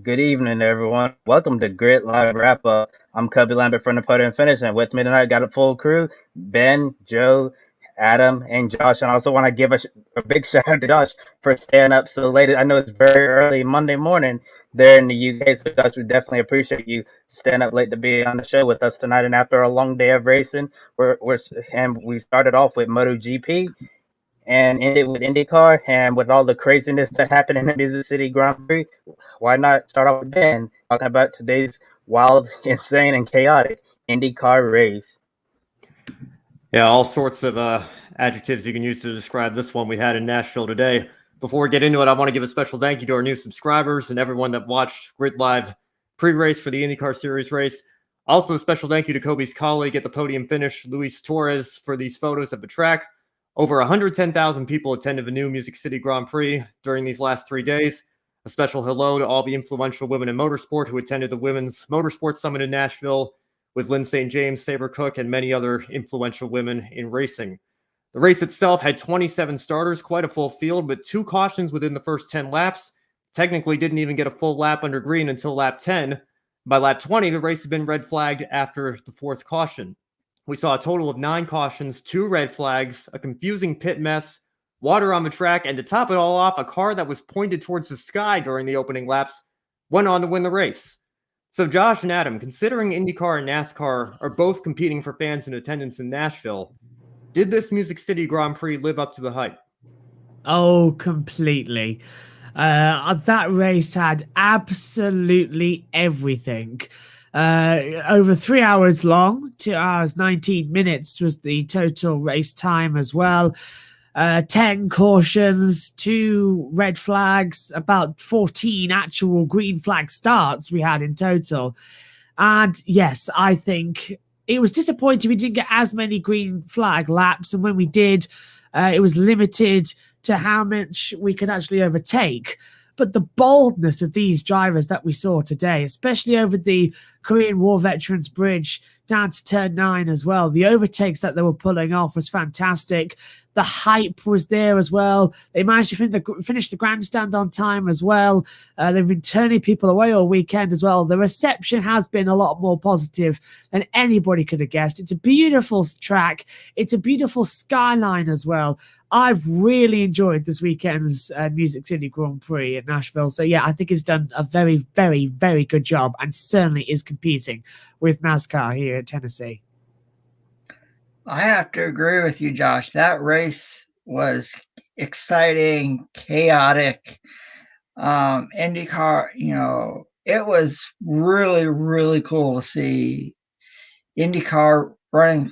Good evening, everyone. Welcome to Grit Live Wrap Up. I'm Cubby Lambert from the Podium Finish, and with me tonight, got a full crew: Ben, Joe, Adam, and Josh. And I also want to give a big shout out to Josh for staying up so late. I know it's very early Monday morning there in the UK, so Josh, we definitely appreciate you staying up late to be on the show with us tonight. And after a long day of racing, we started off with MotoGP and ended with IndyCar, and with all the craziness that happened in the Music City Grand Prix, why not start off with Ben talking about today's wild, insane, and chaotic IndyCar race? Yeah, all sorts of adjectives you can use to describe this one we had in Nashville today. Before we get into it, I want to give a special thank you to our new subscribers and everyone that watched Grid Live pre-race for the IndyCar Series race. Also, a special thank you to Kobe's colleague at the Podium Finish, Luis Torres, for these photos of the track. Over 110,000 people attended the new Music City Grand Prix during these last 3 days. A special hello to all the influential women in motorsport who attended the Women's Motorsports Summit in Nashville with Lynn St. James, Sabre Cook, and many other influential women in racing. The race itself had 27 starters, quite a full field, but 2 cautions within the first 10 laps. Technically didn't even get a full lap under green until lap 10. By lap 20, the race had been red flagged after the 4th caution. We saw a total of 9 cautions, 2 red flags, a confusing pit mess, water on the track, and to top it all off, a car that was pointed towards the sky during the opening laps went on to win the race. So Josh and Adam, considering IndyCar and NASCAR are both competing for fans in attendance in Nashville, did this Music City Grand Prix live up to the hype? Oh, completely. That race had absolutely everything. Over 3 hours long, 2 hours, 19 minutes was the total race time as well. 10 cautions, 2 red flags, about 14 actual green flag starts we had in total. And yes, I think it was disappointing we didn't get as many green flag laps. And when we did, it was limited to how much we could actually overtake. But the boldness of these drivers that we saw today, especially over the Korean War Veterans Bridge down to turn 9 as well, the overtakes that they were pulling off was fantastic. The hype was there as well. They managed to finish the grandstand on time as well. They've been turning people away all weekend as well. The reception has been a lot more positive than anybody could have guessed. It's a beautiful track. It's a beautiful skyline as well. I've really enjoyed this weekend's Music City Grand Prix at Nashville. So yeah, I think it's done a very, very, very good job and certainly is competing with NASCAR here at Tennessee. I have to agree with you, Josh. That race was exciting, chaotic. IndyCar, it was really, really cool to see IndyCar running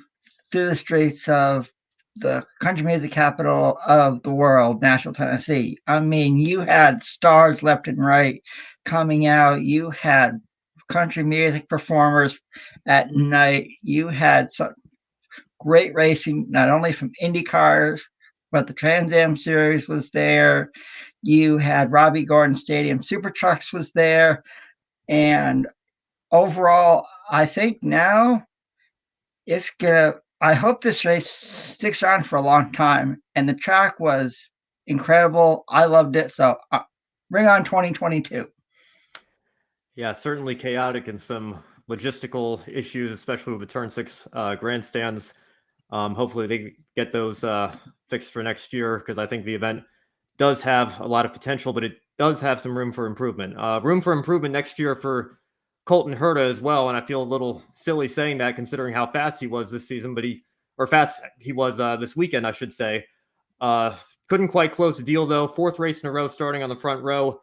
through the streets of the country music capital of the world, Nashville, Tennessee. I mean, you had stars left and right coming out. You had country music performers at night. You had some great racing, not only from IndyCars, but the Trans Am Series was there. You had Robbie Gordon Stadium Super Trucks was there. And overall, I think now it's going to, I hope this race sticks around for a long time. And the track was incredible. I loved it. So bring on 2022. Yeah, certainly chaotic and some logistical issues, especially with the Turn 6 grandstands. Hopefully they get those fixed for next year, because I think the event does have a lot of potential, but it does have some room for improvement. Room for improvement next year for Colton Herta as well, and I feel a little silly saying that considering how fast he was this season, fast he was this weekend, I should say. Couldn't quite close the deal, though. 4th race in a row starting on the front row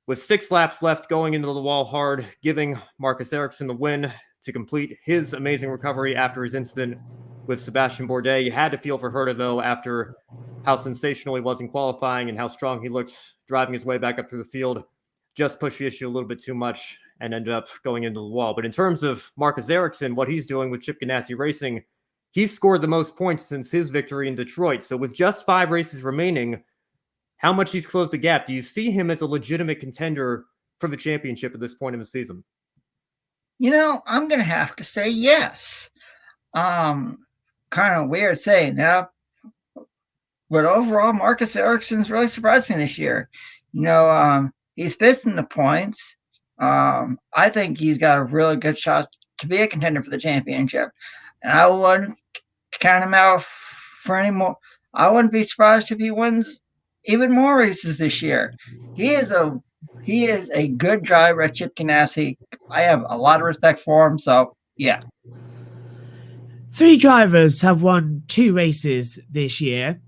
with 6 laps left, going into the wall hard, giving Marcus Ericsson the win to complete his amazing recovery after his incident with Sebastian Bourdais. You had to feel for Herta, though, after how sensational he was in qualifying and how strong he looked driving his way back up through the field. Just pushed the issue a little bit too much and ended up going into the wall. But in terms of Marcus Ericsson, what he's doing with Chip Ganassi Racing, he's scored the most points since his victory in Detroit. So with just 5 races remaining, how much he's closed the gap? Do you see him as a legitimate contender for the championship at this point in the season? I'm going to have to say yes. Kind of weird saying that, but overall, Marcus Ericsson's really surprised me this year. He's 5th in the points. I think he's got a really good shot to be a contender for the championship. And I wouldn't count him out for any more. I wouldn't be surprised if he wins even more races this year. He is a good driver at Chip Ganassi. I have a lot of respect for him. So yeah. 3 drivers have won 2 races this year.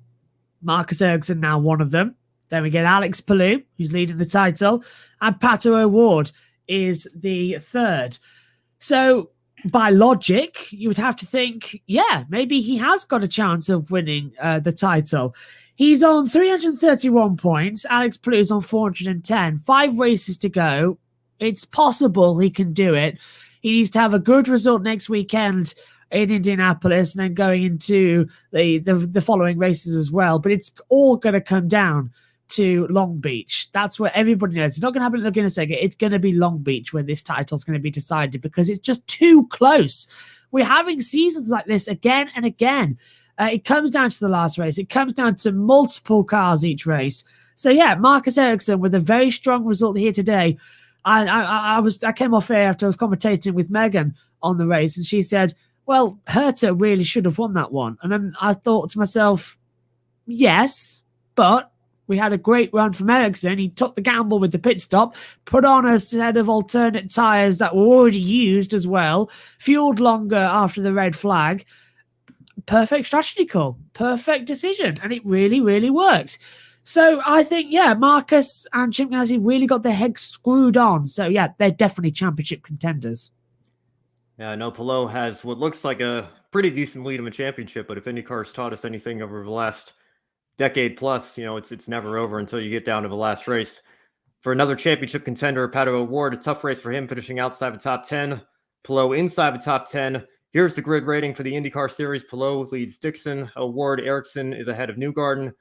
Marcus Ericsson now one of them. Then we get Alex Palou, who's leading the title, and Pato O'Ward is the third. So by logic, you would have to think, yeah, maybe he has got a chance of winning the title. He's on 331 points. Alex Palou's on 410. 5 races to go. It's possible he can do it. He needs to have a good result next weekend in Indianapolis and then going into the following races as well. But it's all going to come down to Long Beach. That's where everybody knows. It's not going to happen in Laguna Seca. It's going to be Long Beach where this title's going to be decided because it's just too close. We're having seasons like this again and again. It comes down to the last race. It comes down to multiple cars each race. So yeah, Marcus Ericsson with a very strong result here today. I came off air after I was commentating with Megan on the race, and she said, well, Herta really should have won that one. And then I thought to myself, yes, but we had a great run from Ericsson. He took the gamble with the pit stop, put on a set of alternate tyres that were already used as well, fueled longer after the red flag. Perfect strategy call, perfect decision, and it really, really worked. So I think, yeah, Marcus and Chip Ganassi really got their heads screwed on. So yeah, they're definitely championship contenders. Yeah, I know Palou has what looks like a pretty decent lead in the championship, but if IndyCar's taught us anything over the last decade plus, it's never over until you get down to the last race. For another championship contender, Pato O'Ward, a tough race for him, finishing outside the top 10. Palou inside the top 10. Here's the grid rating for the IndyCar Series. Palou leads Dixon. O'Ward, Ericsson is ahead of Newgarden.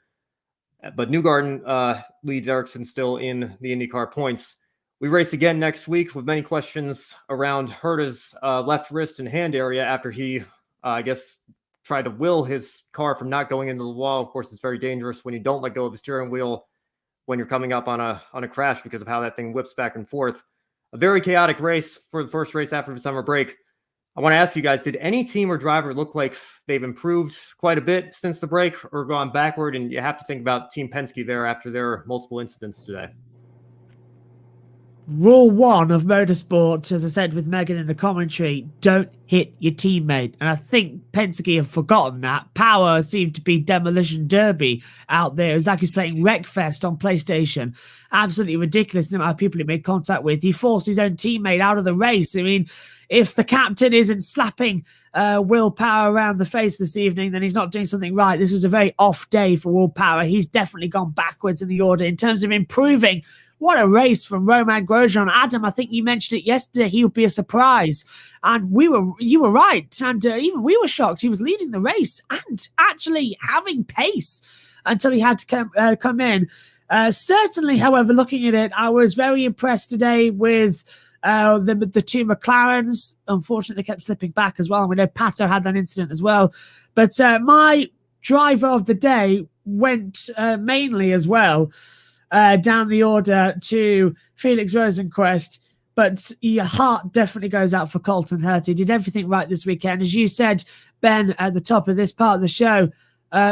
But Newgarden leads Ericsson still in the IndyCar points. We race again next week with many questions around Herta's left wrist and hand area after he, tried to will his car from not going into the wall. Of course, it's very dangerous when you don't let go of the steering wheel when you're coming up on a crash because of how that thing whips back and forth. A very chaotic race for the first race after the summer break. I want to ask you guys, did any team or driver look like they've improved quite a bit since the break or gone backward? And you have to think about Team Penske there after their multiple incidents today. Rule 1 of motorsport, as I said with Megan in the commentary, don't hit your teammate. And I think Penske have forgotten that. Power seemed to be demolition derby out there. It was like he was playing Wreckfest on PlayStation. Absolutely ridiculous the amount of people he made contact with. He forced his own teammate out of the race. I mean, if the captain isn't slapping Will Power around the face this evening, then he's not doing something right. This was a very off day for Will Power. He's definitely gone backwards in the order in terms of improving. What a race from Romain Grosjean. Adam, I think you mentioned it yesterday. He'll be a surprise. And you were right. And even we were shocked. He was leading the race and actually having pace until he had to come in. Certainly, however, looking at it, I was very impressed today with the 2 McLarens. Unfortunately, they kept slipping back as well. And we know Pato had that incident as well. But my driver of the day went mainly as well down the order to Felix Rosenquist, but your heart definitely goes out for Colton Herta. He did everything right this weekend. As you said, Ben, at the top of this part of the show,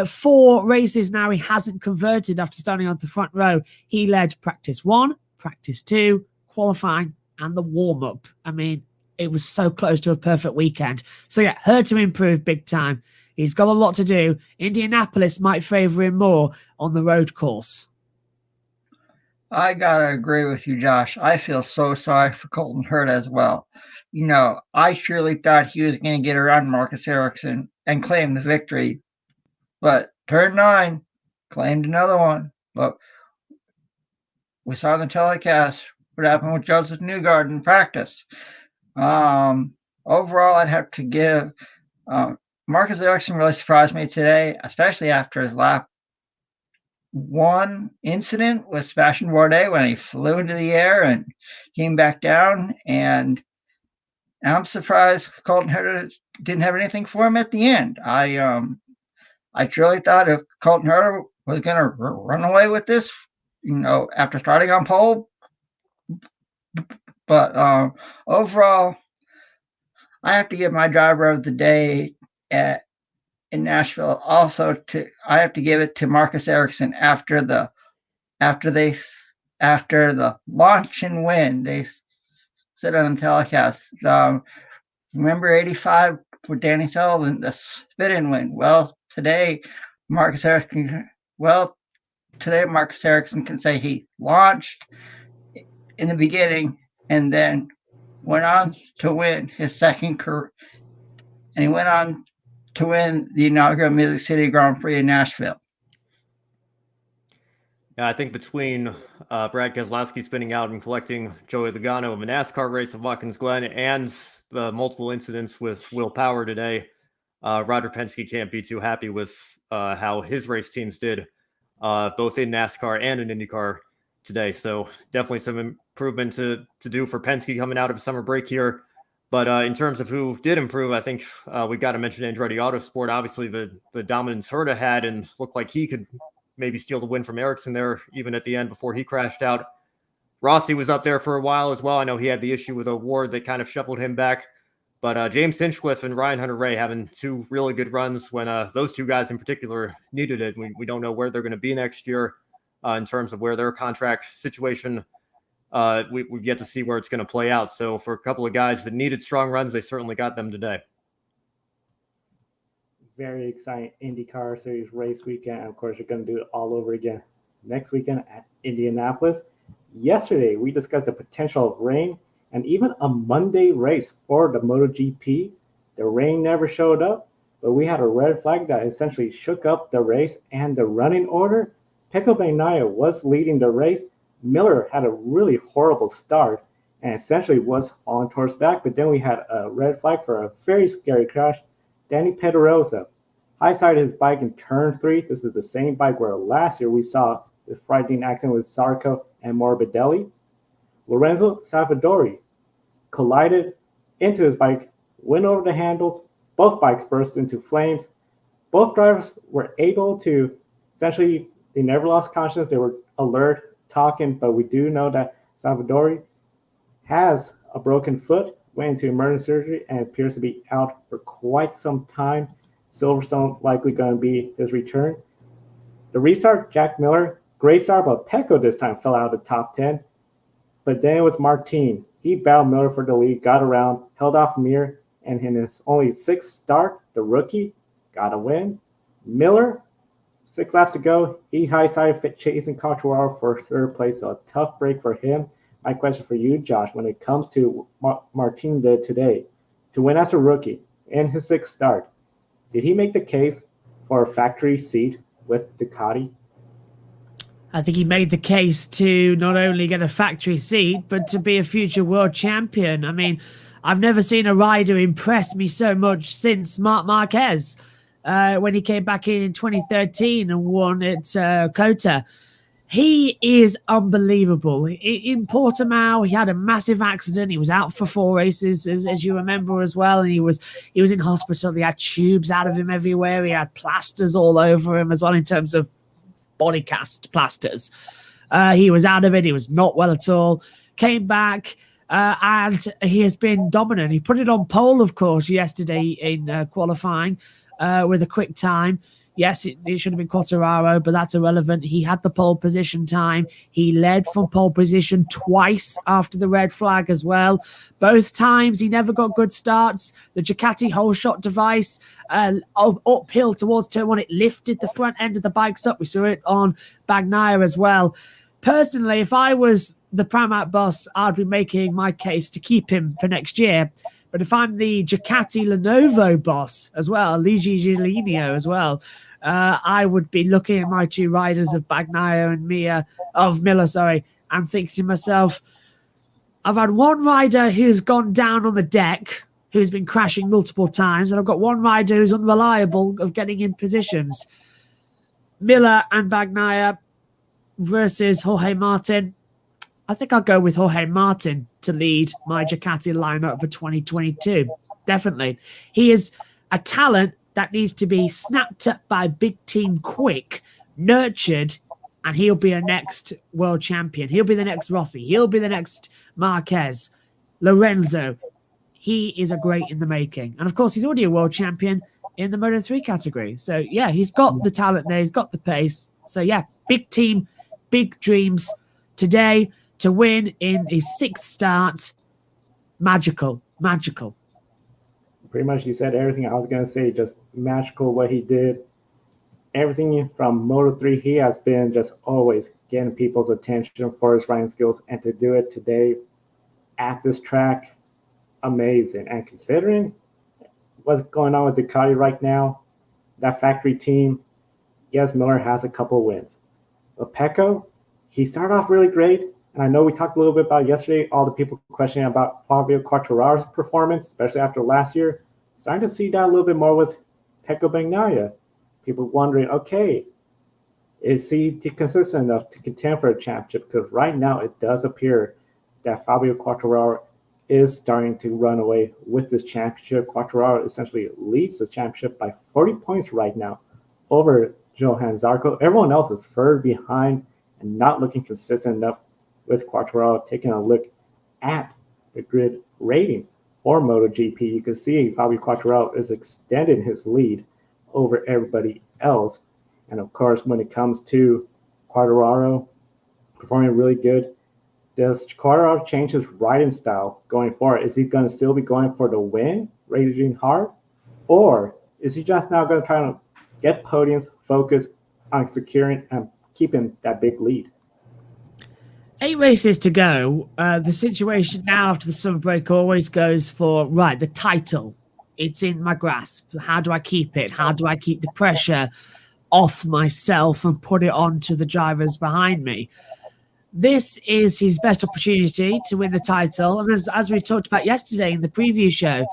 4 races now he hasn't converted after starting on the front row. He led practice 1, practice 2, qualifying, and the warm-up. I mean, it was so close to a perfect weekend. So yeah, Herta improved big time. He's got a lot to do. Indianapolis might favour him more on the road course. I gotta agree with you, Josh. I feel so sorry for Colton Herta as well. I surely thought he was going to get around Marcus Ericsson and claim the victory, but turn 9 claimed another one. But we saw in the telecast what happened with Joseph Newgarden in practice. Overall, I'd have to give Marcus Ericsson really surprised me today, especially after his lap 1 incident with Sebastian Bourdais when he flew into the air and came back down. And I'm surprised Colton Herta didn't have anything for him at the end. I truly thought if Colton Herta was going to run away with this, after starting on pole, But overall, I have to give my driver of the day in Nashville. Also, I have to give it to Marcus Ericsson after the launch and win. They said on the telecast. Remember 85 with Danny Sullivan, the spit and win. Well, today Marcus Ericsson can say he launched in the beginning and then went on to win his second career, and he went on to win the inaugural Music City Grand Prix in Nashville. Yeah, I think between Brad Keselowski spinning out and collecting Joey Logano of a NASCAR race of Watkins Glen and the multiple incidents with Will Power today, Roger Penske can't be too happy with how his race teams did, both in NASCAR and in IndyCar today. So definitely some improvement to do for Penske coming out of summer break here. But in terms of who did improve, I think we got to mention Andretti Autosport. Obviously, the dominance Herta had and looked like he could maybe steal the win from Ericsson there, even at the end before he crashed out. Rossi was up there for a while as well. I know he had the issue with O'Ward that kind of shuffled him back. But James Hinchcliffe and Ryan Hunter-Reay having two really good runs when those two guys in particular needed it. We don't know where they're going to be next year in terms of where their contract situation, we've yet to see where it's going to play out. So for a couple of guys that needed strong runs, they certainly got them today. Very exciting IndyCar Series race weekend. Of course, you're going to do it all over again next weekend at Indianapolis. Yesterday, we discussed the potential of rain and even a Monday race for the MotoGP. The rain never showed up, but we had a red flag that essentially shook up the race and the running order. Pecco Bagnaia was leading the race. Miller had a really horrible start and essentially was falling towards back, but then we had a red flag for a very scary crash. Danny Pedrosa high-sided his bike in turn 3. This is the same bike where last year we saw the frightening accident with Zarco and Morbidelli. Lorenzo Savadori collided into his bike, went over the handles. Both bikes burst into flames. Both drivers were able to, essentially, they never lost consciousness. They were alert, talking, but we do know that Savadori has a broken foot, went into emergency surgery, and appears to be out for quite some time. Silverstone likely going to be his return. The restart, Jack Miller, great start, but Pecco this time fell out of the top 10. But then it was Martin. He battled Miller for the lead, got around, held off Mir, and in his only 6th start, the rookie got a win. Miller, 6 laps to go, he high-sided chasing Cantuaro for 3rd place, so a tough break for him. My question for you, Josh, when it comes to Martin did today, to win as a rookie in his 6th start, did he make the case for a factory seat with Ducati? I think he made the case to not only get a factory seat, but to be a future world champion. I mean, I've never seen a rider impress me so much since Marc Marquez when he came back in 2013 and won at COTA. He is unbelievable. In Portimao, he had a massive accident. He was out for 4 races, as you remember as well. And he was in hospital. He had tubes out of him everywhere. He had plasters all over him as well in terms of body cast plasters. He was out of it. He was not well at all. Came back and he has been dominant. He put it on pole, of course, yesterday in qualifying with a quick time. Yes, it should have been Quartararo, but that's irrelevant. He had the pole position time. He led from pole position twice after the red flag as well. Both times he never got good starts. The Ducati whole shot device uphill towards turn 1, it lifted the front end of the bikes up. We saw it on Bagnaia as well. Personally, if I was the Pramac boss, I'd be making my case to keep him for next year. But if I'm the Ducati Lenovo boss as well, Luigi Giuliano as well, I would be looking at my 2 riders of Bagnaia and Miller, and thinking to myself, I've had one rider who's gone down on the deck, who's been crashing multiple times, and I've got one rider who's unreliable of getting in positions. Miller and Bagnaia versus Jorge Martin. I think I'll go with Jorge Martin to lead my Ducati lineup for 2022. Definitely. He is a talent that needs to be snapped up by a big team quick, nurtured, and he'll be a next world champion. He'll be the next Rossi. He'll be the next Marquez. Lorenzo, he is a great in the making. And of course, he's already a world champion in the Moto3 category. So yeah, he's got the talent there. He's got the pace. So yeah, big team, big dreams today to win in his 6th start. Magical. Pretty much you said everything I was going to say, just magical what he did. Everything from Moto3, he has been just always getting people's attention for his riding skills, and to do it today at this track, amazing. And considering what's going on with Ducati right now, that factory team, yes, Miller has a couple of wins. But Pecco, he started off really great. And I know we talked a little bit about yesterday, all the people questioning about Fabio Quartararo's performance, especially after last year. Starting to see that a little bit more with Pecco Bagnaia. People wondering, okay, is he consistent enough to contend for a championship? Because right now it does appear that Fabio Quartararo is starting to run away with this championship. Quartararo essentially leads the championship by 40 points right now over Johann Zarco. Everyone else is further behind and not looking consistent enough, with Quartararo. Taking a look at the grid rating for MotoGP, you can see Fabio Quartararo is extending his lead over everybody else. And of course, when it comes to Quartararo performing really good, does Quartararo change his riding style going forward? Is he going to still be going for the win, raging hard? Or is he just now going to try to get podiums, focus on securing and keeping that big lead? 8 races to go. The situation now after the summer break always goes for, right, the title. It's in my grasp. How do I keep it? How do I keep the pressure off myself and put it on to the drivers behind me? This is his best opportunity to win the title. And as we talked about yesterday in the preview show,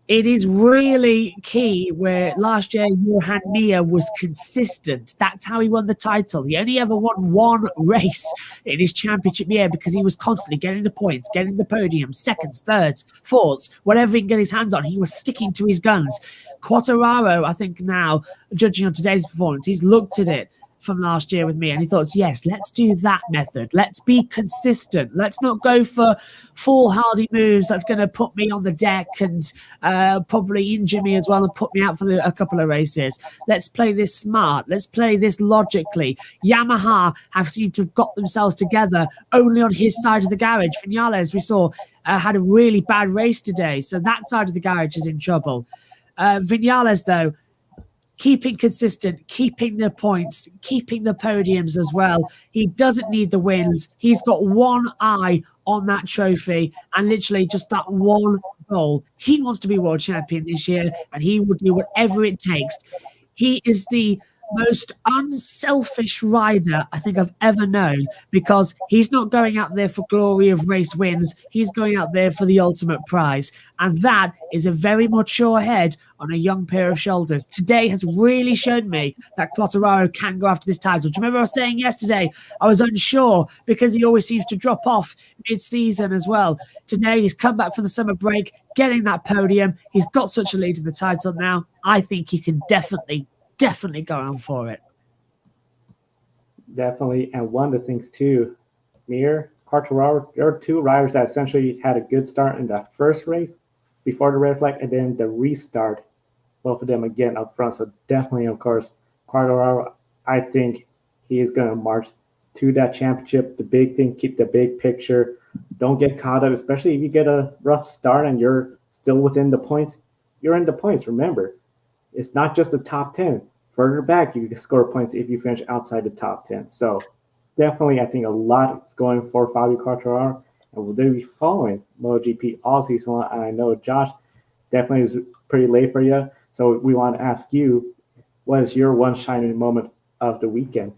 it is really key where last year Johan Mir was consistent. That's how he won the title. He only ever won 1 race in his championship year because he was constantly getting the points, getting the podium, seconds, thirds, fourths, whatever he can get his hands on. He was sticking to his guns. Quartararo, I think now, judging on today's performance, he's looked at it from last year with me and he thought, yes, let's do that method. Let's be consistent. Let's not go for foolhardy moves that's going to put me on the deck and probably injure me as well and put me out for a couple of races. Let's play this smart. Let's play this logically. Yamaha have seemed to have got themselves together only on his side of the garage. Vinales, we saw, had a really bad race today, so that side of the garage is in trouble. Vinales, though, keeping consistent, keeping the points, keeping the podiums as well. He doesn't need the wins. He's got one eye on that trophy and literally just that one goal. He wants to be world champion this year and he will do whatever it takes. He is the most unselfish rider I think I've ever known, because he's not going out there for glory of race wins. He's going out there for the ultimate prize. And that is a very mature head on a young pair of shoulders. Today has really shown me that Quartararo can go after this title. Do you remember I was saying yesterday I was unsure because he always seems to drop off mid-season as well. Today he's come back from the summer break, getting that podium. He's got such a lead to the title now. I think he can definitely go on for it. Definitely. And one of the things too, Mir, Quartararo, there are 2 riders that essentially had a good start in that first race before the red flag and then the restart, both of them again up front. So definitely, of course, Quartararo, I think he is going to march to that championship. The big thing, keep the big picture. Don't get caught up, especially if you get a rough start and you're still within the points. You're in the points, remember. It's not just the top 10. Further back, you can score points if you finish outside the top 10. So definitely, I think a lot is going for Fabio Quartararo, and will they be following MotoGP all season long? And I know Josh definitely is pretty late for you. So we want to ask you, what is your one shining moment of the weekend?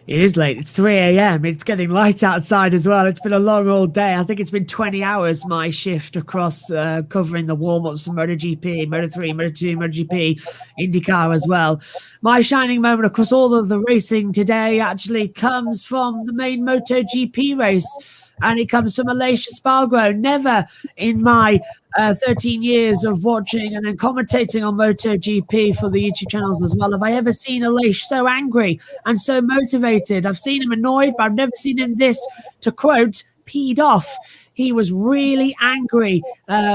It is late. It's 3 a.m. It's getting light outside as well. It's been a long old day. I think it's been 20 hours, my shift across covering the warm-ups from MotoGP, Moto3, Moto2, MotoGP, IndyCar as well. My shining moment across all of the racing today actually comes from the main MotoGP race. And it comes from Aleix Espargaro. Never in my 13 years of watching and then commentating on MotoGP for the YouTube channels as well have I ever seen Aleix so angry and so motivated. I've seen him annoyed, but I've never seen him this, to quote, peed off. he was really angry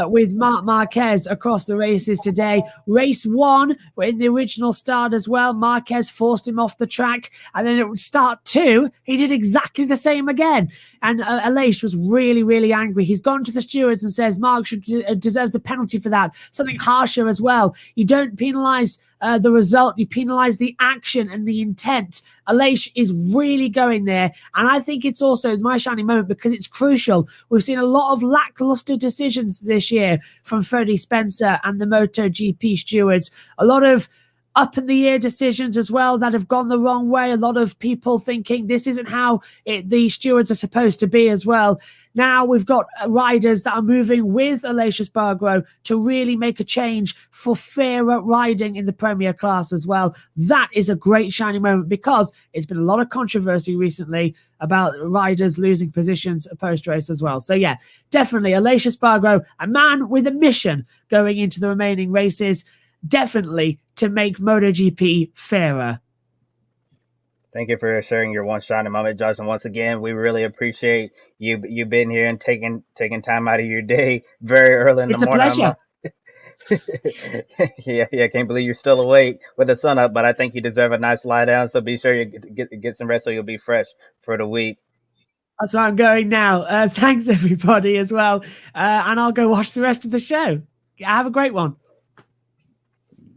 with Marc Marquez across the races today. Race 1, in the original start as well, Marquez forced him off the track, and then it would start 2. He did exactly the same again. And Aleix was really, really angry. He's gone to the stewards and says Marc deserves a penalty for that, something harsher as well. You don't penalise the result, you penalise the action and the intent. Aleix is really going there, and I think it's also my shining moment because it's crucial. We've seen a lot of lackluster decisions this year from Freddie Spencer and the MotoGP stewards. A lot of up in the air decisions as well that have gone the wrong way. A lot of people thinking this isn't how the stewards are supposed to be as well. Now we've got riders that are moving with Aleix Espargaro to really make a change for fairer riding in the Premier class as well. That is a great shining moment because it's been a lot of controversy recently about riders losing positions post-race as well. So yeah, definitely Aleix Espargaro, a man with a mission going into the remaining races, definitely to make MotoGP fairer. Thank you for sharing your one shining moment, Josh. And once again, we really appreciate you being here and taking time out of your day very early in the morning. It's a pleasure. Yeah, can't believe you're still awake with the sun up, but I think you deserve a nice lie down. So be sure you get some rest so you'll be fresh for the week. That's where I'm going now. Thanks everybody as well, and I'll go watch the rest of the show. Have a great one.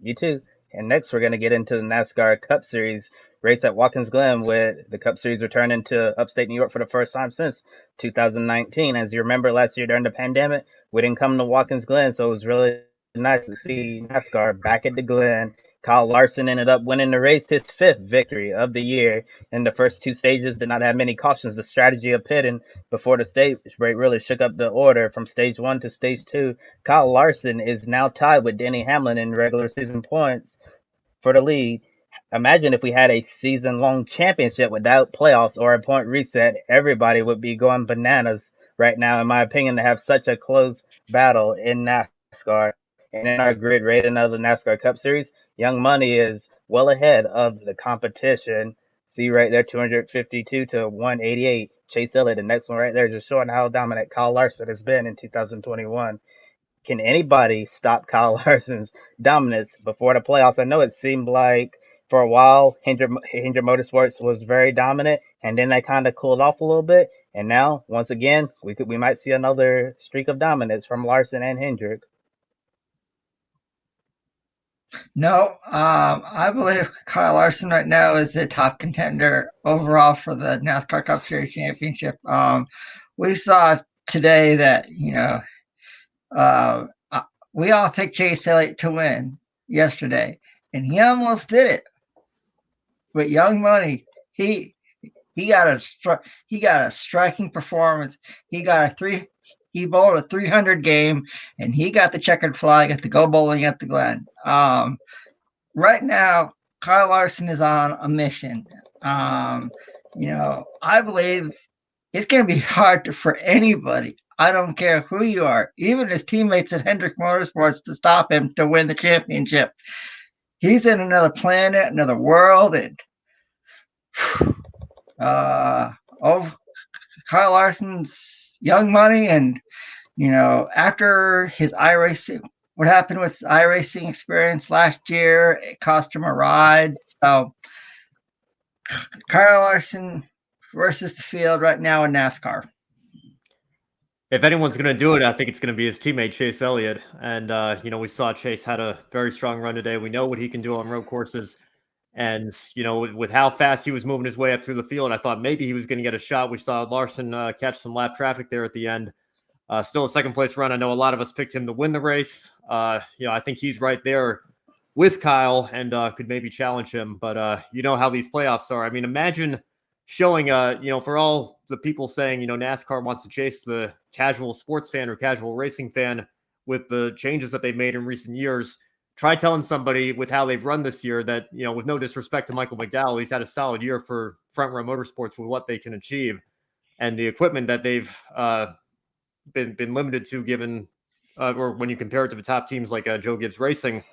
You too. And next, we're going to get into the NASCAR Cup Series race at Watkins Glen, with the Cup Series returning to upstate New York for the first time since 2019. As you remember, last year during the pandemic, we didn't come to Watkins Glen, so it was really nice to see NASCAR back at the Glen. Kyle Larson ended up winning the race, his 5th victory of the year. In the first 2 stages, did not have many cautions. The strategy of pitting before the stage break really shook up the order from stage 1 to stage 2. Kyle Larson is now tied with Denny Hamlin in regular season points for the lead. Imagine if we had a season-long championship without playoffs or a point reset. Everybody would be going bananas right now, in my opinion, to have such a close battle in NASCAR. And in our grid rating of the NASCAR Cup Series, Young Money is well ahead of the competition. See right there, 252 to 188. Chase Elliott, the next one right there, just showing how dominant Kyle Larson has been in 2021. Can anybody stop Kyle Larson's dominance before the playoffs? I know it seemed like for a while, Hendrick Motorsports was very dominant, and then they kind of cooled off a little bit. And now, once again, we might see another streak of dominance from Larson and Hendrick. No, I believe Kyle Larson right now is the top contender overall for the NASCAR Cup Series championship. We saw today that, we all picked Chase Elliott to win yesterday, and he almost did it. But Young Money, he got a striking performance. He bowled a 300 game, and he got the checkered flag at the Go Bowling at the Glen. Right now, Kyle Larson is on a mission. I believe it's going to be hard for anybody. I don't care who you are, even his teammates at Hendrick Motorsports, to stop him to win the championship. He's in another planet, another world, and Kyle Larson's Young Money, and after his iRacing, what happened with his iRacing experience last year, it cost him a ride. So Kyle Larson versus the field right now in NASCAR. If anyone's going to do it, I think it's going to be his teammate, Chase Elliott. And, we saw Chase had a very strong run today. We know what he can do on road courses. And, with how fast he was moving his way up through the field, I thought maybe he was going to get a shot. We saw Larson catch some lap traffic there at the end. Still a second-place run. I know a lot of us picked him to win the race. I think he's right there with Kyle and could maybe challenge him. But you know how these playoffs are. I mean, imagine showing, for all the people saying, NASCAR wants to chase the casual sports fan or casual racing fan with the changes that they've made in recent years. Try telling somebody with how they've run this year that, with no disrespect to Michael McDowell, he's had a solid year for Front Row Motorsports with what they can achieve and the equipment that they've been limited to, given or when you compare it to the top teams like Joe Gibbs Racing.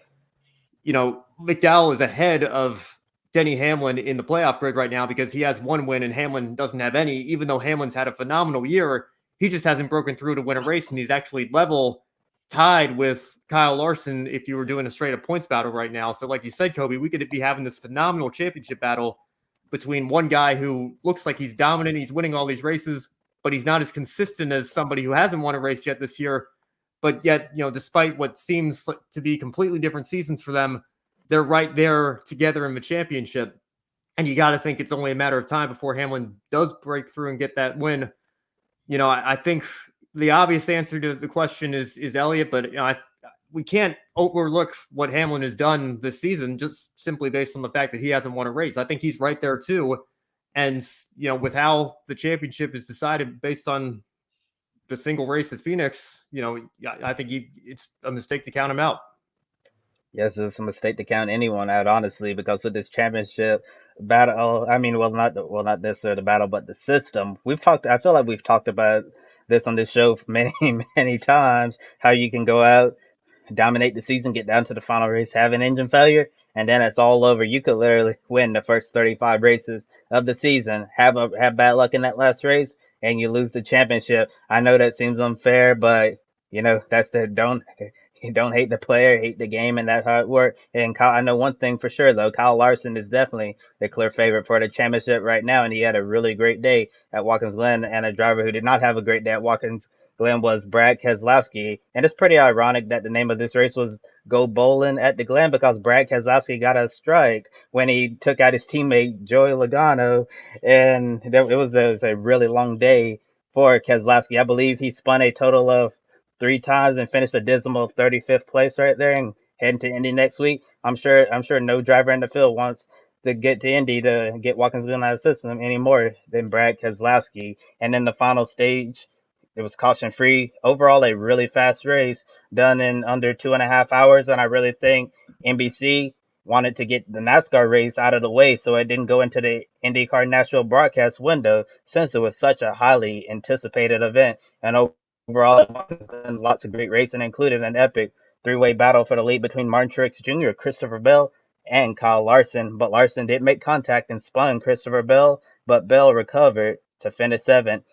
McDowell is ahead of Denny Hamlin in the playoff grid right now because he has one win and Hamlin doesn't have any. Even though Hamlin's had a phenomenal year, He just hasn't broken through to win a race, and he's actually level tied with Kyle Larson if you were doing a straight up points battle right now. So like you said, Kobe, we could be having this phenomenal championship battle between one guy who looks like he's dominant, he's winning all these races, but he's not as consistent as somebody who hasn't won a race yet this year. But yet, despite what seems to be completely different seasons for them, they're right there together in the championship. And you got to think it's only a matter of time before Hamlin does break through and get that win. I think the obvious answer to the question is Elliott, but we can't overlook what Hamlin has done this season just simply based on the fact that he hasn't won a race. I think he's right there too. And, with how the championship is decided based on the single race at Phoenix, I think it's a mistake to count him out. Yes, it's a mistake to count anyone out, honestly, because with this championship battle, not necessarily the battle, but the system. I feel like we've talked about this on this show many, many times, how you can go out, dominate the season, get down to the final race, have an engine failure, and then it's all over. You could literally win the first 35 races of the season, have bad luck in that last race, and you lose the championship. I know that seems unfair, but that's don't hate the player, hate the game, and that's how it works. And I know one thing for sure, though. Kyle Larson is definitely the clear favorite for the championship right now, and he had a really great day at Watkins Glen. And a driver who did not have a great day at Watkins Glen was Brad Keselowski. And it's pretty ironic that the name of this race was Go Bowling at the Glen, because Brad Keselowski got a strike when he took out his teammate Joey Logano, and it was a really long day for Keselowski. I believe he spun a total of 3 times and finished a dismal 35th place right there, and heading to Indy next week. I'm sure no driver in the field wants to get to Indy to get Watkins Glen out of the system any more than Brad Keselowski. And in the final stage, it was caution free. Overall, a really fast race done in under 2.5 hours. And I really think NBC wanted to get the NASCAR race out of the way so it didn't go into the IndyCar Nashville broadcast window, since it was such a highly anticipated event. And overall, lots of great racing, including an epic 3-way battle for the lead between Martin Truex Jr., Christopher Bell, and Kyle Larson. But Larson did make contact and spun Christopher Bell, but Bell recovered to finish 7th.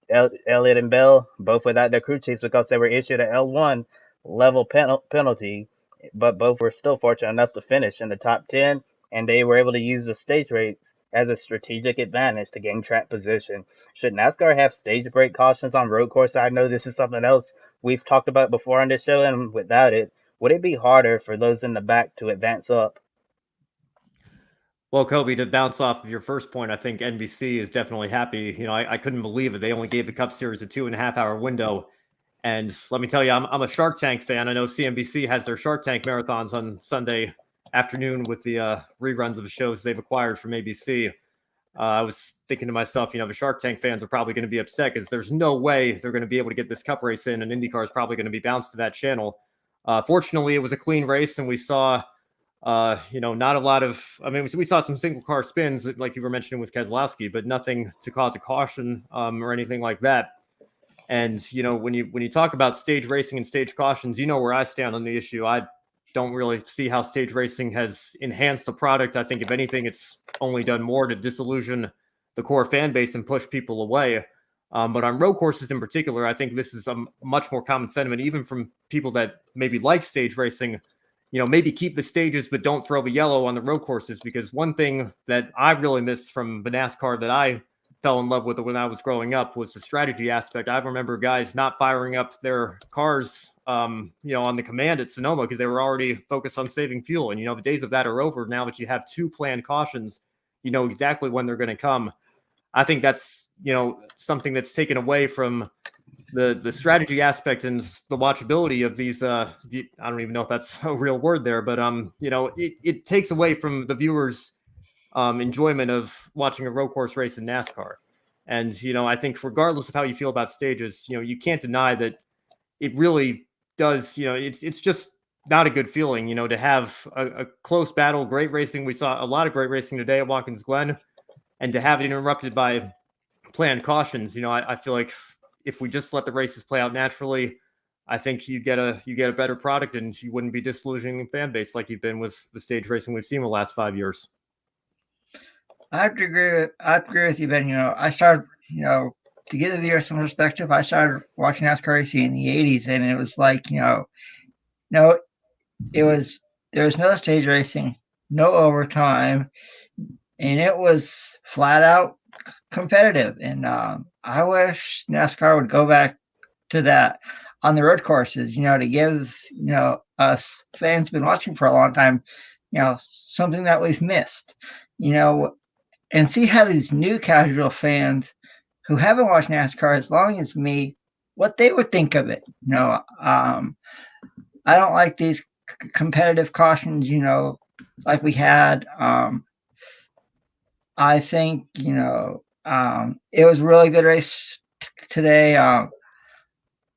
Elliott and Bell both without their crew chiefs because they were issued an L1 level penalty, but both were still fortunate enough to finish in the top 10, and they were able to use the stage rates as a strategic advantage to gain track position. Should NASCAR have stage break cautions on road course? I know this is something else we've talked about before on this show, and without it, would it be harder for those in the back to advance up? Well, Kobe, to bounce off of your first point, I think NBC is definitely happy. I couldn't believe it. They only gave the Cup Series a 2.5-hour window. And let me tell you, I'm a Shark Tank fan. I know CNBC has their Shark Tank marathons on Sunday afternoon with the reruns of the shows they've acquired from ABC. I was thinking to myself, the Shark Tank fans are probably going to be upset because there's no way they're going to be able to get this Cup race in, and IndyCar is probably going to be bounced to that channel. Fortunately, it was a clean race, and we saw not a lot of, we saw some single car spins like you were mentioning with Keselowski, but nothing to cause a caution or anything like that. And, when you talk about stage racing and stage cautions, where I stand on the issue. I don't really see how stage racing has enhanced the product. I think if anything, it's only done more to disillusion the core fan base and push people away. But on road courses in particular, I think this is a much more common sentiment, even from people that maybe like stage racing. Maybe keep the stages, but don't throw the yellow on the road courses, because one thing that I really missed from the NASCAR that I fell in love with when I was growing up was the strategy aspect. I remember guys not firing up their cars, on the command at Sonoma because they were already focused on saving fuel. And, the days of that are over now that you have 2 planned cautions, exactly when they're going to come. I think that's, something that's taken away from the strategy aspect and the watchability of these. I don't even know if that's a real word there, but it takes away from the viewers' enjoyment of watching a road course race in NASCAR. And I think regardless of how you feel about stages, you can't deny that it really does. It's just not a good feeling, to have a close battle, great racing. We saw a lot of great racing today at Watkins Glen, and to have it interrupted by planned cautions. I feel like if we just let the races play out naturally, I think you get a better product, and you wouldn't be disillusioning the fan base like you've been with the stage racing we've seen the last 5 years. I have to agree with you, Ben. I started, to give the viewer some perspective, I started watching NASCAR racing in the 80s, and it was like, no, there was no stage racing, no overtime, and it was flat out competitive. And I wish NASCAR would go back to that on the road courses, to give, us fans been watching for a long time, something that we've missed, and see how these new casual fans who haven't watched NASCAR as long as me, what they would think of it. I don't like these competitive cautions, like we had. I think, it was a really good race today,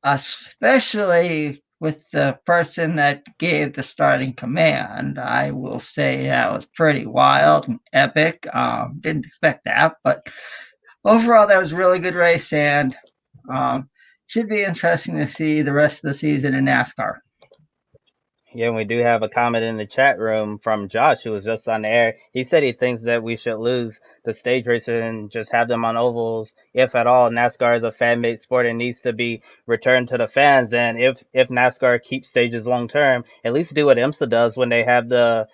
especially with the person that gave the starting command. I will say that was pretty wild and epic. Didn't expect that, but overall, that was a really good race, and should be interesting to see the rest of the season in NASCAR. Yeah, and we do have a comment in the chat room from Josh, who was just on the air. He said he thinks that we should lose the stage races and just have them on ovals, if at all. NASCAR is a fan-made sport and needs to be returned to the fans. And if NASCAR keeps stages long term, at least do what IMSA does when they have the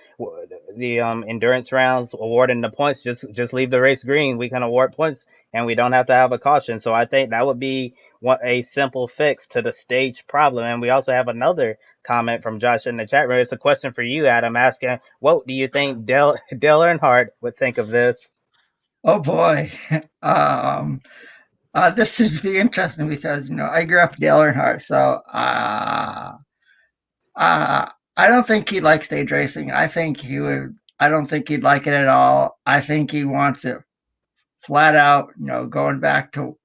endurance rounds awarding the points. Just leave the race green. We can award points and we don't have to have a caution. So I think that would be a simple fix to the stage problem. And we also have another comment from Josh in the chat room. It's a question for you, Adam, asking, what do you think Dale Earnhardt would think of this? Oh boy. This should be interesting because, I grew up Dale Earnhardt, so I don't think he'd like stage racing. I don't think he'd like it at all. I think he wants it flat out, going back to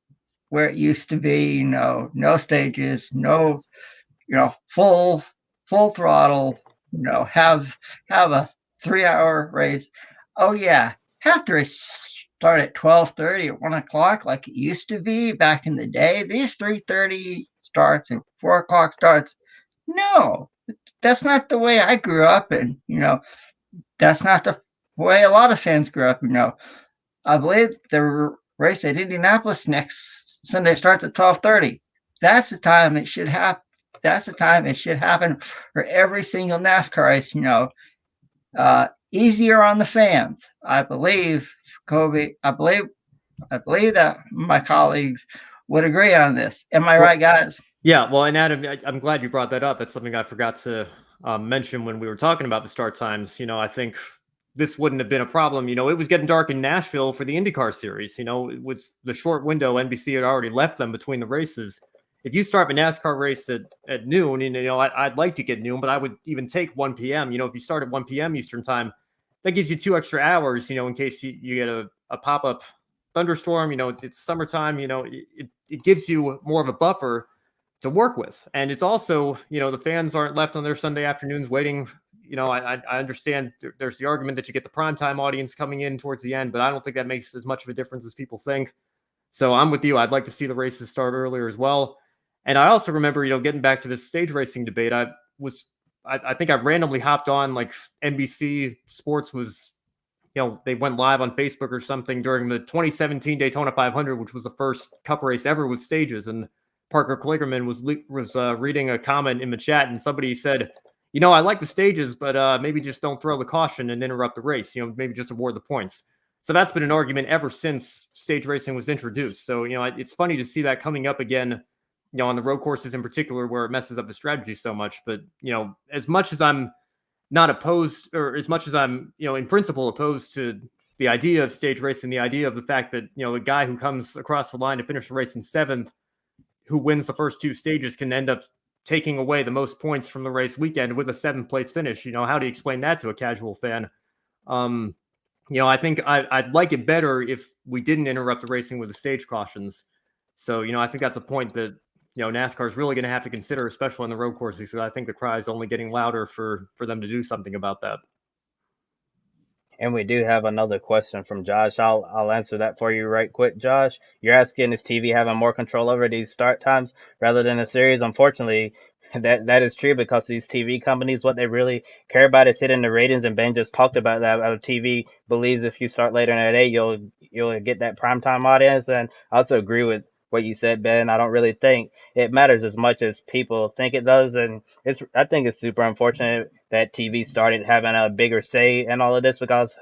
where it used to be, no stages, no, full throttle, have a 3-hour race. Oh yeah, have the race start at 12:30 or 1 o'clock like it used to be back in the day. These 3:30 starts and 4 o'clock starts. No, that's not the way I grew up, and that's not the way a lot of fans grew up. I believe the race at Indianapolis next Sunday starts at 12:30. That's the time it should happen. That's the time it should happen for every single NASCAR race. Easier on the fans, I believe. Kobe, I believe that my colleagues would agree on this. Am I right, guys? Yeah. Well, and Adam, I'm glad you brought that up. That's something I forgot to mention when we were talking about the start times. I think this wouldn't have been a problem. It was getting dark in Nashville for the IndyCar series. With the short window, NBC had already left them between the races. If you start a NASCAR race at noon, and I'd like to get noon, but I would even take 1 p.m. If you start at 1 p.m. Eastern time, that gives you 2 extra hours. In case you get a pop-up thunderstorm. It's summertime. It gives you more of a buffer to work with, and it's also the fans aren't left on their Sunday afternoons waiting. I understand there's the argument that you get the primetime audience coming in towards the end, but I don't think that makes as much of a difference as people think. So I'm with you. I'd like to see the races start earlier as well. And I also remember, getting back to this stage racing debate, I think I randomly hopped on, like, NBC Sports was, they went live on Facebook or something during the 2017 Daytona 500, which was the first Cup race ever with stages. And Parker Kligerman was reading a comment in the chat, and somebody said, I like the stages, but maybe just don't throw the caution and interrupt the race. Maybe just award the points. So that's been an argument ever since stage racing was introduced. So, it's funny to see that coming up again, on the road courses in particular, where it messes up the strategy so much. But, as much as I'm not opposed, or as much as I'm, in principle opposed to the idea of stage racing, the idea of the fact that, the guy who comes across the line to finish the race in 7th, who wins the first 2 stages, can end up taking away the most points from the race weekend with a 7th place finish. How do you explain that to a casual fan? I think I'd like it better if we didn't interrupt the racing with the stage cautions. So, I think that's a point that, NASCAR is really going to have to consider, especially on the road courses, because I think the cry is only getting louder for them to do something about that. And we do have another question from Josh. I'll answer that for you right quick, Josh. You're asking, is TV having more control over these start times rather than the series? Unfortunately, that is true, because these TV companies, what they really care about is hitting the ratings. And Ben just talked about that. TV believes if you start later in the day, you'll get that primetime audience. And I also agree with what you said, Ben. I don't really think it matters as much as people think it does, and I think it's super unfortunate that TV started having a bigger say in all of this because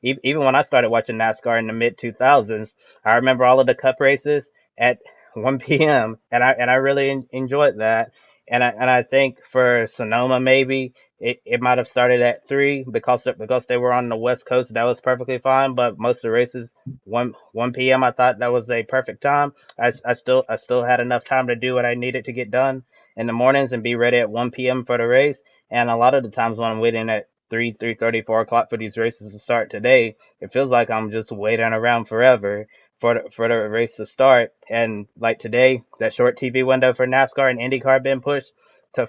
even when I started watching NASCAR in the mid 2000s, I remember all of the Cup races at 1 p.m. and I really enjoyed that. And I think for Sonoma maybe it might have started at 3 because they were on the West Coast. That was perfectly fine. But most of the races 1 p.m. I thought that was a perfect time. I still had enough time to do what I needed to get done in the mornings and be ready at 1 p.m. for the race. And a lot of the times when I'm waiting at 3:30, 4 o'clock for these races to start today, it feels like I'm just waiting around forever for the race to start. And like today, that short TV window for NASCAR and IndyCar been pushed to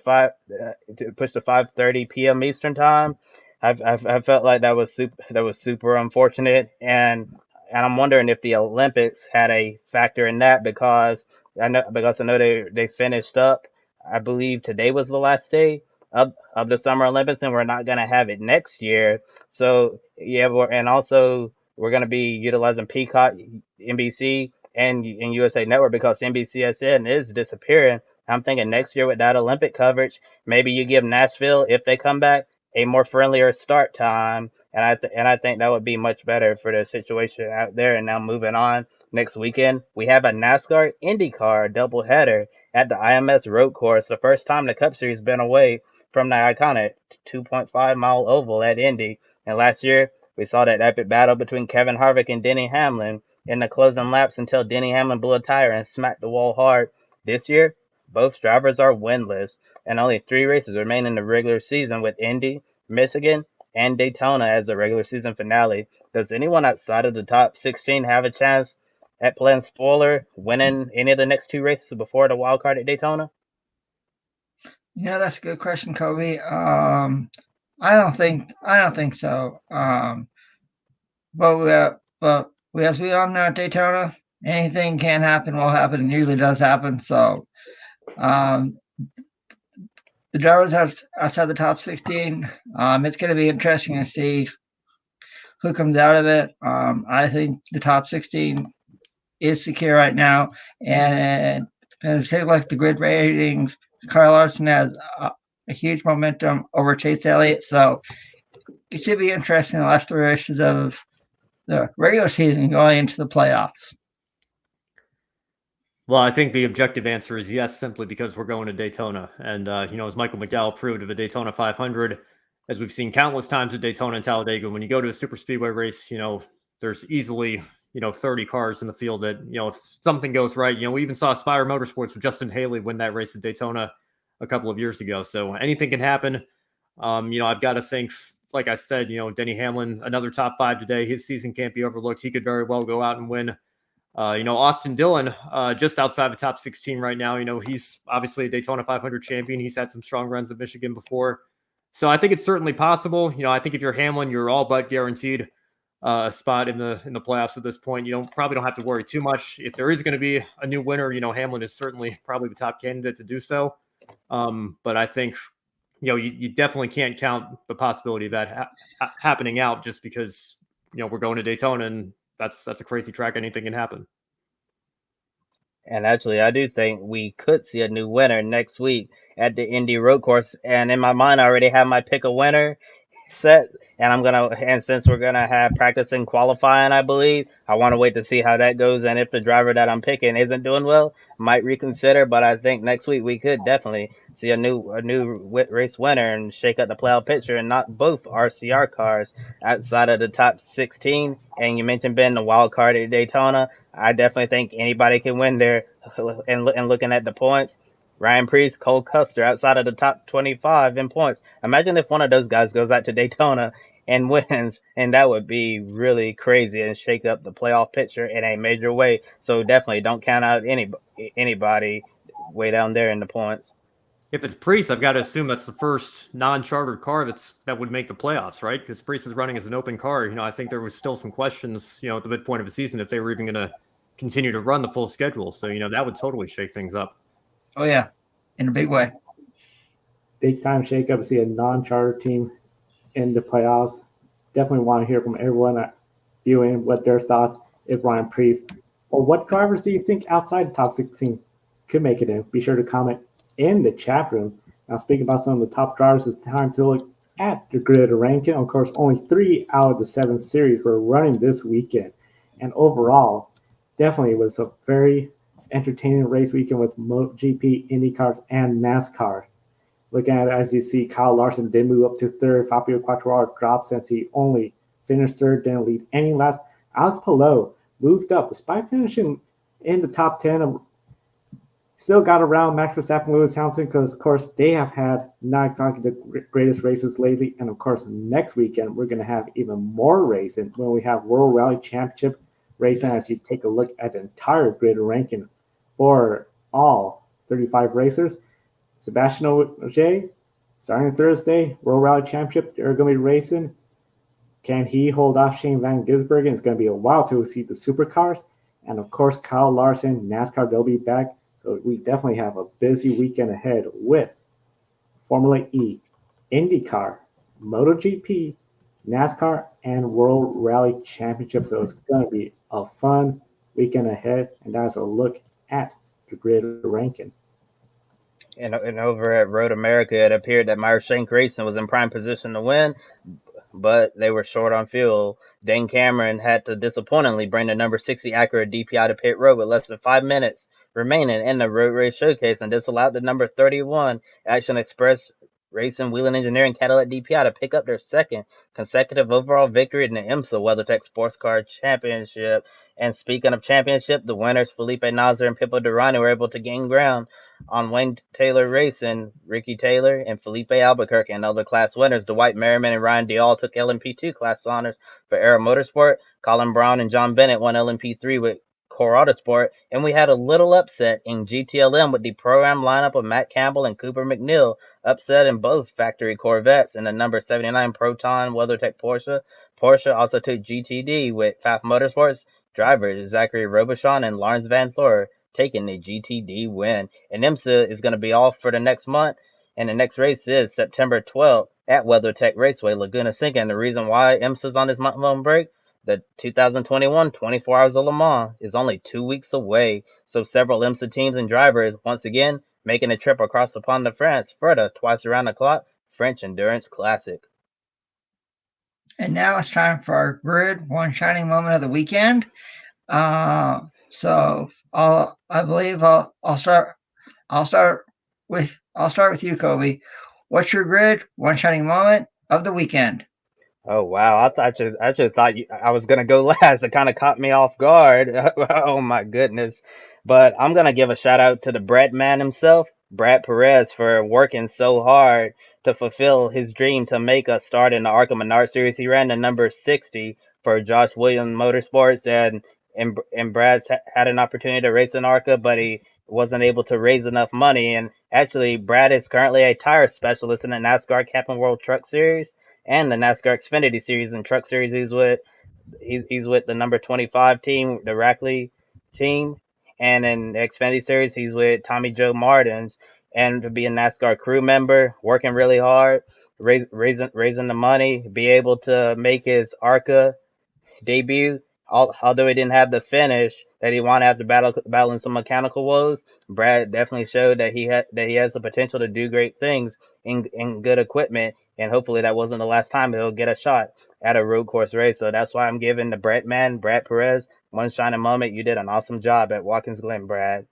pushed to 5:30 p.m. Eastern time. I felt like that was super unfortunate, and I'm wondering if the Olympics had a factor in that because I know they finished up. I believe today was the last day of the Summer Olympics, and we're not gonna have it next year. So yeah, and also we're gonna be utilizing Peacock, NBC, and USA Network because NBCSN is disappearing. I'm thinking next year with that Olympic coverage, maybe you give Nashville, if they come back, a more friendlier start time, and I think that would be much better for the situation out there. And now moving on, next weekend we have a NASCAR IndyCar doubleheader at the IMS Road Course, the first time the Cup Series been away from the iconic 2.5-mile oval at Indy. And last year we saw that epic battle between Kevin Harvick and Denny Hamlin in the closing laps until Denny Hamlin blew a tire and smacked the wall hard. This year, both drivers are winless, and only 3 races remain in the regular season with Indy, Michigan, and Daytona as the regular season finale. Does anyone outside of the top 16 have a chance at playing spoiler, winning any of the next 2 races before the wild card at Daytona? That's a good question, Kobe. I don't think so. But as we all know at Daytona, anything can happen, will happen, and usually does happen. So, the drivers outside the top 16, it's going to be interesting to see who comes out of it. I think the top 16 is secure right now, and take a look at the grid ratings. Kyle Larson has a huge momentum over Chase Elliott, so it should be interesting the last 3 races of the regular season going into the playoffs. Well, I think the objective answer is yes, simply because we're going to Daytona. And, as Michael McDowell proved of the Daytona 500, as we've seen countless times at Daytona and Talladega, when you go to a super speedway race, there's easily, 30 cars in the field that, if something goes right, we even saw Spire Motorsports with Justin Haley win that race at Daytona a couple of years ago. So anything can happen. I've got to think, like I said, Denny Hamlin, another top 5 today. His season can't be overlooked. He could very well go out and win. Austin Dillon, just outside the top 16 right now. He's obviously a Daytona 500 champion. He's had some strong runs at Michigan before. So I think it's certainly possible. I think if you're Hamlin, you're all but guaranteed a spot in the playoffs at this point. You probably don't have to worry too much. If there is going to be a new winner, Hamlin is certainly probably the top candidate to do so. But I think, you definitely can't count the possibility of that happening out just because, we're going to Daytona and that's a crazy track. Anything can happen. And actually, I do think we could see a new winner next week at the Indy Road Course. And in my mind, I already have my pick a winner set. And since we're gonna have practice and qualifying, I believe, I want to wait to see how that goes. And if the driver that I'm picking isn't doing well, I might reconsider. But I think next week we could definitely see a new race winner and shake up the playoff picture and not both RCR cars outside of the top 16. And you mentioned Ben the wild card at Daytona. I definitely think anybody can win there. And looking at the points, Ryan Preece, Cole Custer outside of the top 25 in points. Imagine if one of those guys goes out to Daytona and wins, and that would be really crazy and shake up the playoff picture in a major way. So definitely don't count out anybody way down there in the points. If it's Preece, I've got to assume that's the first non-chartered car that would make the playoffs, right? Because Preece is running as an open car. I think there was still some questions, at the midpoint of the season if they were even going to continue to run the full schedule. So, that would totally shake things up. Oh, yeah, in a big way. Big time shakeup to see a non-charter team in the playoffs. Definitely want to hear from everyone viewing what their thoughts if Ryan Preece Or what drivers do you think outside the top 16 could make it in? Be sure to comment in the chat room. Now, speaking about some of the top drivers, it's time to look at the grid ranking. Of course, only 3 out of the 7 series were running this weekend. And overall, definitely was a very entertaining race weekend with MotoGP, IndyCars, and NASCAR. Looking at it, as you see, Kyle Larson did move up to third. Fabio Quartararo dropped since he only finished third, didn't lead any laps. Alex Palou moved up despite finishing in the top 10. Still got around Max Verstappen, Lewis Hamilton, because, of course, they have had not exactly the greatest races lately. And, of course, next weekend, we're going to have even more racing when we have World Rally Championship racing as you take a look at the entire grid ranking for all 35 racers. Sebastian Ogier, starting Thursday, World Rally Championship, they're going to be racing. Can he hold off Shane Van Gisbergen? It's going to be a while to see the supercars. And, of course, Kyle Larson, NASCAR, they'll be back. So we definitely have a busy weekend ahead with Formula E, IndyCar, MotoGP, NASCAR, and World Rally Championship. So it's going to be a fun weekend ahead. And that's a look at the grid ranking. And over at Road America, it appeared that Meyer Shank Racing was in prime position to win, but they were short on fuel. Dane Cameron had to disappointingly bring the number 60 Acura DPI to pit road with less than 5 minutes remaining in the road race showcase, and this allowed the number 31 Action Express Racing Wheeling Engineering Cadillac DPI to pick up their second consecutive overall victory in the IMSA WeatherTech Sports Car Championship. And speaking of championship, the winners Felipe Nasr and Pippo Durrani were able to gain ground on Wayne Taylor Racing. Ricky Taylor and Felipe Albuquerque and other class winners. Dwight Merriman and Ryan Dial took LMP2 class honors for Aero Motorsport. Colin Brown and John Bennett won LMP3 with Core Autosport. And we had a little upset in GTLM with the program lineup of Matt Campbell and Cooper McNeil upset in both factory Corvettes in the number 79 Proton WeatherTech Porsche. Porsche also took GTD with Pfaff Motorsports drivers Zachary Robichon and Lawrence Van Fleur taking the GTD win. And IMSA is going to be off for the next month, and the next race is September 12th at WeatherTech Raceway, Laguna Seca. And the reason why IMSA is on this month-long break, the 2021 24 Hours of Le Mans is only 2 weeks away. So several IMSA teams and drivers, once again, making a trip across the pond to France for the twice-around-the-clock French Endurance Classic. And now it's time for our grid one shining moment of the weekend. I'll start with you, Kobe. What's your grid one shining moment of the weekend? Oh wow! I just thought I was gonna go last. It kind of caught me off guard. Oh my goodness! But I'm gonna give a shout out to the Brett man himself, Brad Perez, for working so hard to fulfill his dream to make a start in the ARCA Menard Series. He ran the number 60 for Josh Williams Motorsports, and Brad's had an opportunity to race in ARCA, but he wasn't able to raise enough money. And actually, Brad is currently a tire specialist in the NASCAR Camping World Truck Series and the NASCAR Xfinity Series. And Truck Series, he's with the number 25 team, the Rackley team, and in the Xfinity Series, he's with Tommy Joe Martins. And to be a NASCAR crew member, working really hard, raising the money, be able to make his ARCA debut. Although he didn't have the finish that he wanted after battling some mechanical woes, Brad definitely showed that he has the potential to do great things in good equipment, and hopefully that wasn't the last time he'll get a shot at a road course race. So that's why I'm giving the Brett Perez, one shining moment. You did an awesome job at Watkins Glen, Brad.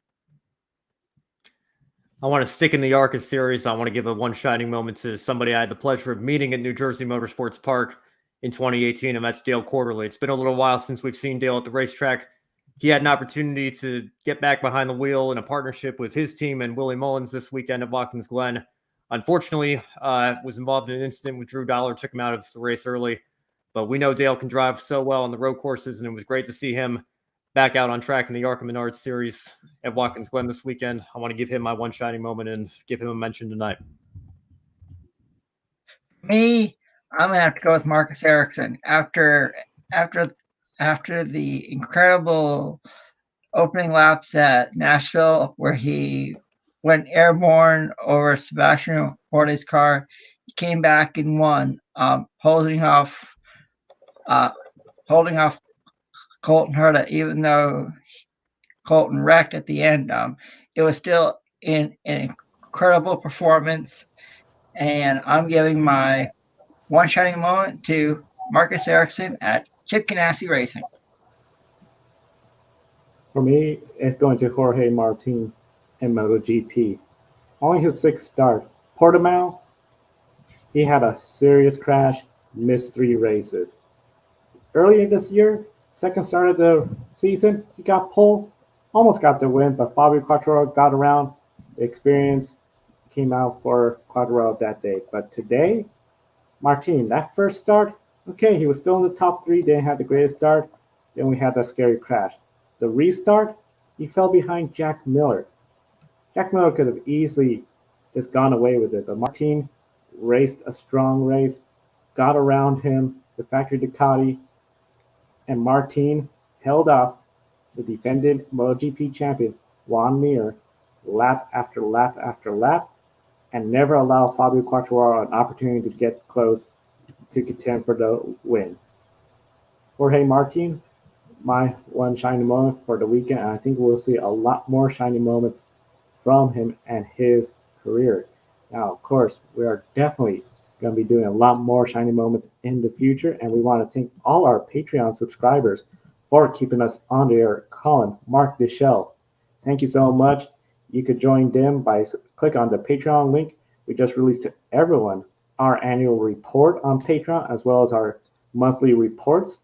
I want to stick in the ARCA series. I want to give a one shining moment to somebody I had the pleasure of meeting at New Jersey Motorsports Park in 2018, and that's Dale Quarterly. It's been a little while since we've seen Dale at the racetrack. He had an opportunity to get back behind the wheel in a partnership with his team and Willie Mullins this weekend at Watkins Glen. Unfortunately, was involved in an incident with Drew Dollar, took him out of the race early. But we know Dale can drive so well on the road courses, and it was great to see him back out on track in the ARCA Menard Series at Watkins Glen this weekend. I want to give him my one shining moment and give him a mention tonight. Me, I'm gonna have to go with Marcus Ericsson after the incredible opening laps at Nashville, where he went airborne over Sebastian Ogier's car. He came back and won, holding off Colton Herta, even though Colton wrecked at the end. It was still an incredible performance, and I'm giving my one shining moment to Marcus Ericsson at Chip Ganassi Racing. For me, it's going to Jorge Martin in MotoGP. Only his sixth start. Portimao, he had a serious crash, missed 3 races. Earlier this year, second start of the season, he got pole, almost got the win, but Fabio Quartararo got around. The experience came out for Quartararo that day. But today, Martin, that first start, okay, he was still in the top 3, didn't have the greatest start. Then we had that scary crash. The restart, he fell behind Jack Miller. Jack Miller could have easily just gone away with it, but Martin raced a strong race, got around him, the factory Ducati, and Martin held off the defending MotoGP champion, Juan Mir, lap after lap after lap, and never allowed Fabio Quartararo an opportunity to get close to contend for the win. Jorge Martin, my one shiny moment for the weekend, and I think we'll see a lot more shiny moments from him and his career. Now, of course, we are definitely going to be doing a lot more shiny moments in the future, and we want to thank all our Patreon subscribers for keeping us on the air. Colin, Mark Deschelle, thank you so much. You could join them by click on the Patreon link. We just released to everyone our annual report on Patreon, as well as our monthly reports.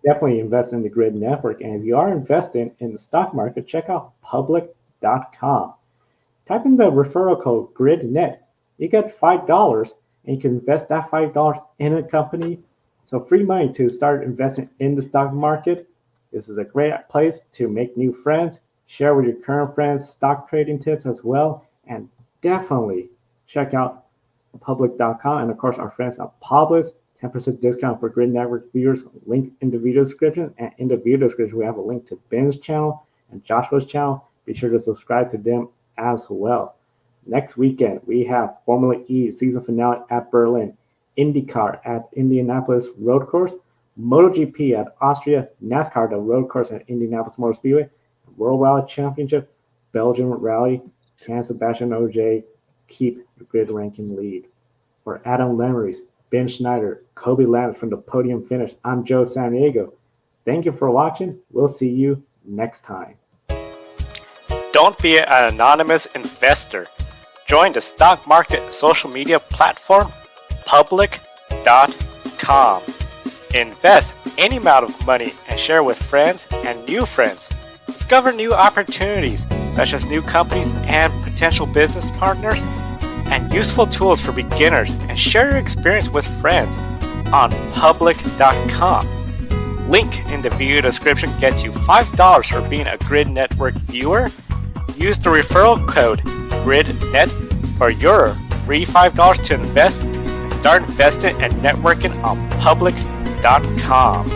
Definitely invest in the Grid Network, and if you are investing in the stock market, check out public.com. Type in the referral code GRIDnet. You get $5, and you can invest that $5 in a company. So free money to start investing in the stock market. This is a great place to make new friends, share with your current friends stock trading tips as well, and definitely check out public.com, and of course our friends at Publis. 10% discount for Grid Network viewers. Link in the video description, and in the video description we have a link to Ben's channel and Joshua's channel. Be sure to subscribe to them as well. Next weekend we have Formula E season finale at Berlin, IndyCar at Indianapolis Road Course, MotoGP at Austria, NASCAR the road course at Indianapolis Motor Speedway, World Rally Championship, Belgian Rally, Can Sebastian OJ keep the grid ranking lead. For Adam Lemrys, Ben Schneider, Kobe Lambs from the podium finish, I'm Joe Sandiego. Thank you for watching. We'll see you next time. Don't be an anonymous investor. Join the stock market social media platform, public.com. Invest any amount of money and share with friends and new friends. Discover new opportunities, such as new companies and potential business partners, and useful tools for beginners, and share your experience with friends on public.com. Link in the video description gets you $5 for being a Grid Network viewer. Use the referral code GRIDNET for your free $5 to invest and start investing and networking on public.com.